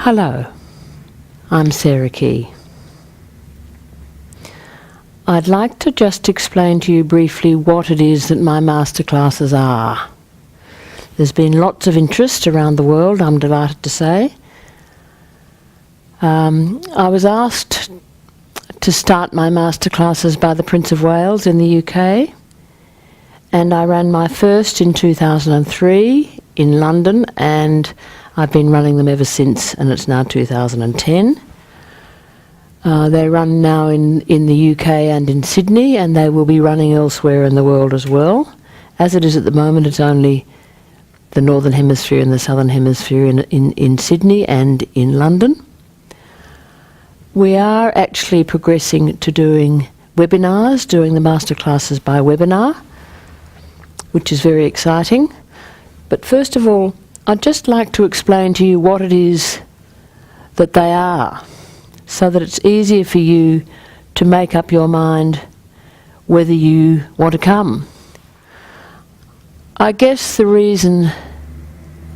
Hello, I'm Sarah Key. I'd like to just explain to you briefly what it is that my masterclasses are. There's been lots of interest around the world, I'm delighted to say. I was asked to start my masterclasses by the Prince of Wales in the UK, and I ran my first in 2003 in London, and I've been running them ever since, and it's now 2010. They run now in the UK and in Sydney, and they will be running elsewhere in the world as well. As it is at the moment, it's only the Northern Hemisphere and the Southern Hemisphere in Sydney and in London. We are actually progressing to doing webinars, doing the masterclasses by webinar, which is very exciting. But first of all, I'd just like to explain to you what it is that they are, so that it's easier for you to make up your mind whether you want to come. I guess the reason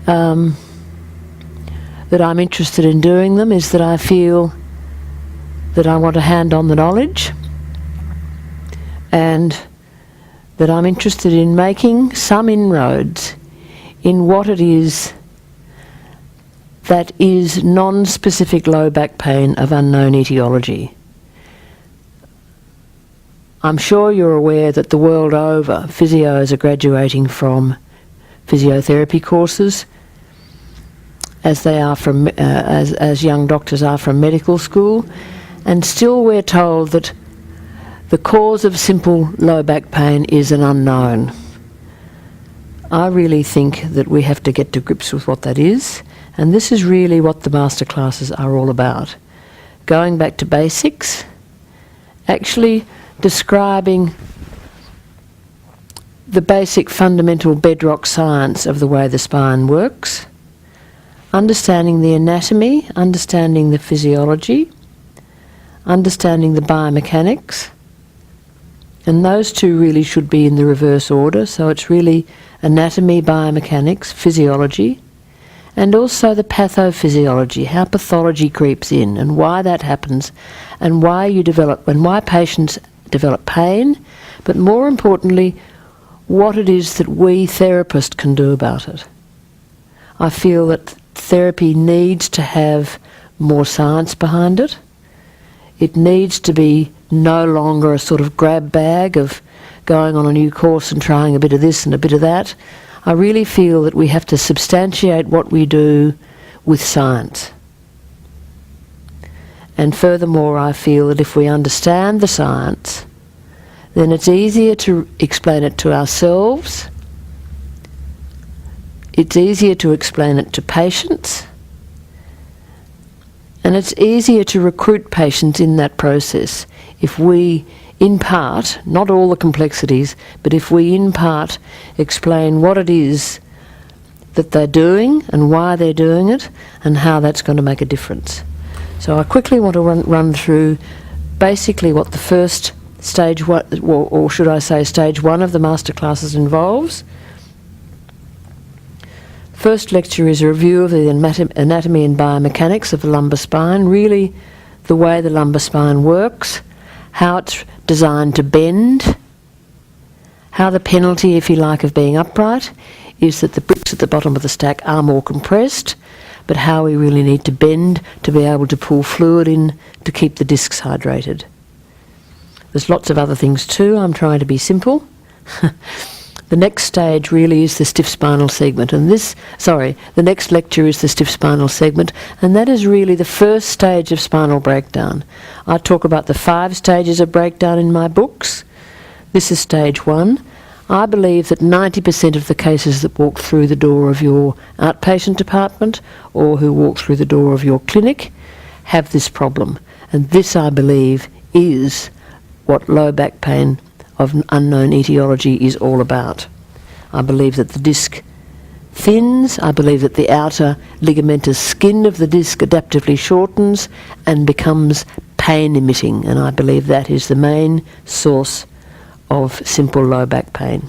that I'm interested in doing them is that I feel that I want to hand on the knowledge, and that I'm interested in making some inroads in what it is that is non-specific low back pain of unknown etiology. I'm sure you're aware that the world over, physios are graduating from physiotherapy courses, as they are from as young doctors are from medical school, and still we're told that the cause of simple low back pain is an unknown. I really think that we have to get to grips with what that is, and this is really what the masterclasses are all about. Going back to basics, actually describing the basic fundamental bedrock science of the way the spine works, understanding the anatomy, understanding the physiology, understanding the biomechanics, and those two really should be in the reverse order. So it's really anatomy, biomechanics, physiology, and also the pathophysiology, how pathology creeps in and why that happens, and why patients develop pain, but more importantly, what it is that we therapists can do about it. I feel that therapy needs to have more science behind it. It needs to be no longer a sort of grab bag of going on a new course and trying a bit of this and a bit of that. I really feel that we have to substantiate what we do with science. And furthermore, I feel that if we understand the science, then it's easier to explain it to ourselves, it's easier to explain it to patients, and it's easier to recruit patients in that process if we, in part, not all the complexities, but if we in part explain what it is that they're doing and why they're doing it and how that's going to make a difference. So I quickly want to run through basically what the first stage one, or should I say stage one of the masterclasses involves. First lecture is a review of the anatomy and biomechanics of the lumbar spine, really the way the lumbar spine works, how it's designed to bend, how the penalty, if you like, of being upright is that the bricks at the bottom of the stack are more compressed, but how we really need to bend to be able to pull fluid in to keep the discs hydrated. There's lots of other things too. I'm trying to be simple. The next stage really is the stiff spinal segment, and the next lecture is the stiff spinal segment, and that is really the first stage of spinal breakdown. I talk about the 5 stages of breakdown in my books. This is stage 1. I believe that 90% of the cases that walk through the door of your outpatient department or who walk through the door of your clinic have this problem, and this, I believe, is what low back pain of unknown etiology is all about. I believe that the disc thins, I believe that the outer ligamentous skin of the disc adaptively shortens and becomes pain emitting, and I believe that is the main source of simple low back pain.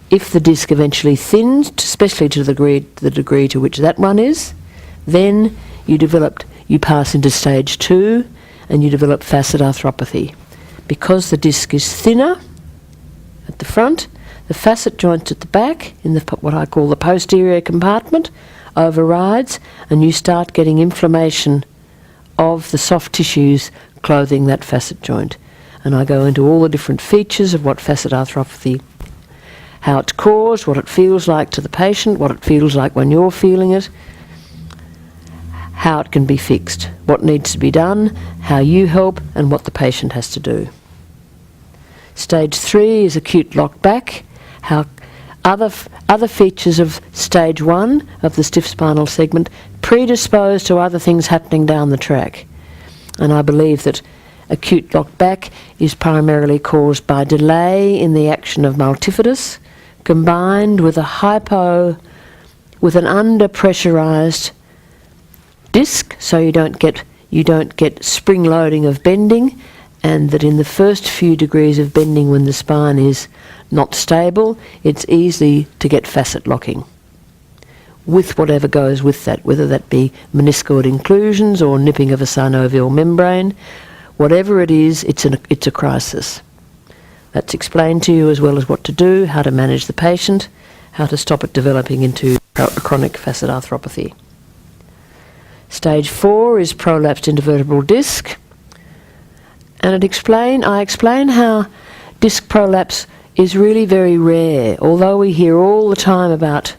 If the disc eventually thins, especially to the degree to which that one is, then you pass into stage 2 and you develop facet arthropathy. Because the disc is thinner at the front, the facet joint at the back, in what I call the posterior compartment, overrides, and you start getting inflammation of the soft tissues clothing that facet joint. And I go into all the different features of what facet arthropathy, how it's caused, what it feels like to the patient, what it feels like when you're feeling it, how it can be fixed, what needs to be done, how you help, and what the patient has to do. Stage 3 is acute lock back, how other features of stage 1 of the stiff spinal segment predispose to other things happening down the track. And I believe that acute lock back is primarily caused by delay in the action of multifidus, combined with with an under-pressurised disc, so you don't get spring loading of bending, and that in the first few degrees of bending when the spine is not stable, it's easy to get facet locking with whatever goes with that, whether that be meniscoid inclusions or nipping of a synovial membrane. Whatever it is, it's a crisis. That's explained to you, as well as what to do, how to manage the patient, how to stop it developing into chronic facet arthropathy. Stage 4 is prolapsed intervertebral disc, and I explain how disc prolapse is really very rare, although we hear all the time about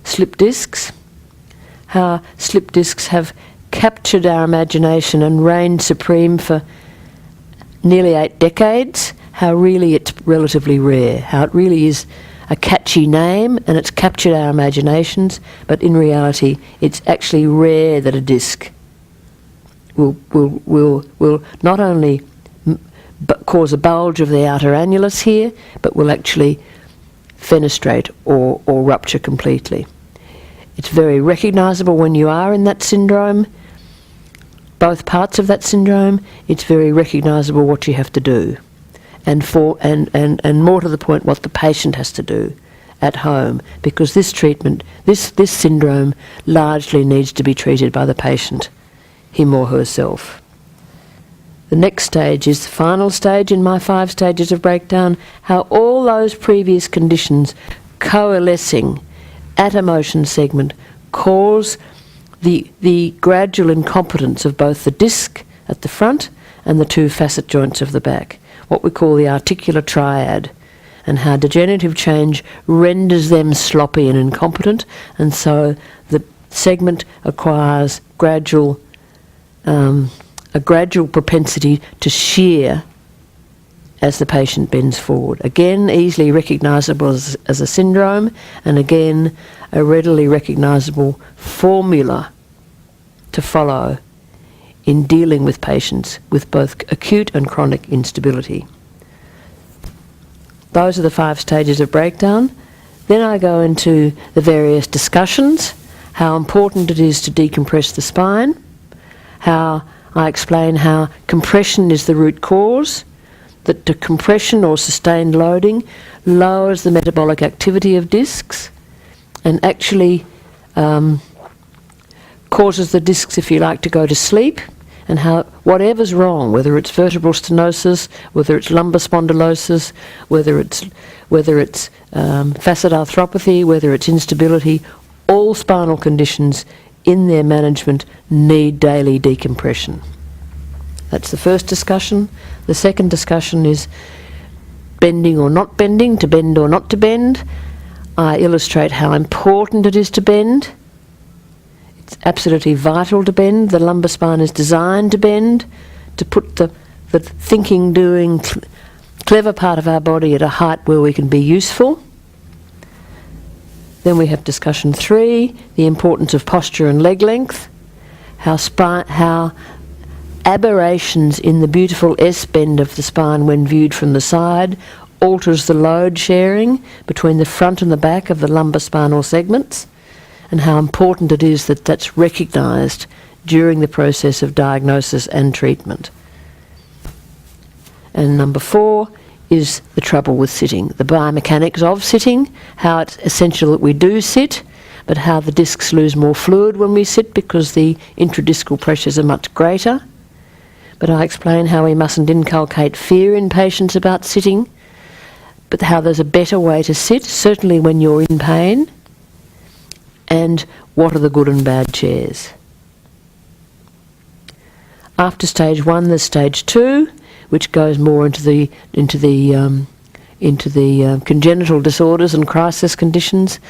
slip discs, how slip discs have captured our imagination and reigned supreme for nearly 8 decades, how really it's relatively rare, how it really is a catchy name and it's captured our imaginations, but in reality it's actually rare that a disc will not only cause a bulge of the outer annulus here, but will actually fenestrate or rupture completely. It's very recognisable when you are in that syndrome, both parts of that syndrome. It's very recognisable what you have to do, and more to the point, what the patient has to do at home, because this syndrome largely needs to be treated by the patient, him or herself. The next stage is the final stage in my 5 stages of breakdown, how all those previous conditions coalescing at a motion segment cause the gradual incompetence of both the disc at the front and the 2 facet joints of the back, what we call the articular triad, and how degenerative change renders them sloppy and incompetent, and so the segment acquires a gradual propensity to shear as the patient bends forward. Again, easily recognisable as a syndrome, and again, a readily recognisable formula to follow in dealing with patients with both acute and chronic instability. Those are the 5 stages of breakdown. Then I go into the various discussions, how important it is to decompress the spine, how I explain how compression is the root cause, that the compression or sustained loading lowers the metabolic activity of discs and actually causes the discs, if you like, to go to sleep, and how whatever's wrong, whether it's vertebral stenosis, whether it's lumbar spondylosis, whether it's facet arthropathy, whether it's instability, all spinal conditions in their management need daily decompression. That's the first discussion. The second discussion is bending or not bending, to bend or not to bend. I illustrate how important it is to bend. It's absolutely vital to bend. The lumbar spine is designed to bend, to put the thinking, doing, clever part of our body at a height where we can be useful. Then we have discussion 3, the importance of posture and leg length, how aberrations in the beautiful S-bend of the spine when viewed from the side alters the load sharing between the front and the back of the lumbar spinal segments, and how important it is that that's recognised during the process of diagnosis and treatment. And number 4 is the trouble with sitting, the biomechanics of sitting, how it's essential that we do sit, but how the discs lose more fluid when we sit because the intradiscal pressures are much greater. But I explain how we mustn't inculcate fear in patients about sitting, but how there's a better way to sit, certainly when you're in pain, and what are the good and bad chairs. After stage 1, there's stage 2, which goes more into the congenital disorders and crisis conditions,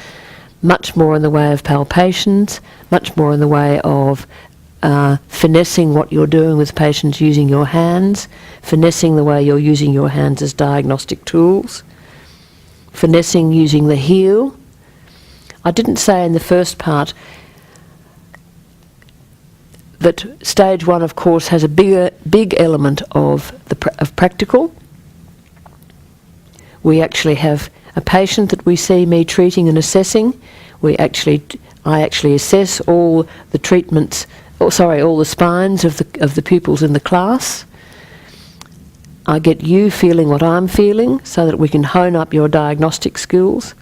much more in the way of palpations, much more in the way of finessing what you're doing with patients using your hands, finessing the way you're using your hands as diagnostic tools, finessing using the heel. I didn't say in the first part that stage 1, of course, has a big element of practical. We actually have a patient that we see me treating and assessing. I actually assess all the treatments, all the spines of the pupils in the class. I get you feeling what I'm feeling so that we can hone up your diagnostic skills.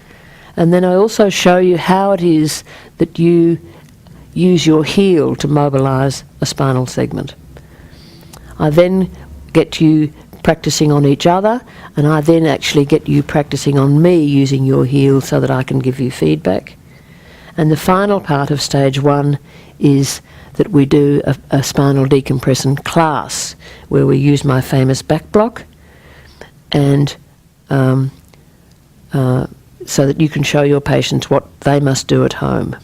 And then I also show you how it is that you use your heel to mobilise a spinal segment. I then get you practicing on each other, and I then actually get you practicing on me using your heel so that I can give you feedback. And the final part of stage 1 is that we do a spinal decompression class where we use my famous back block, and so that you can show your patients what they must do at home.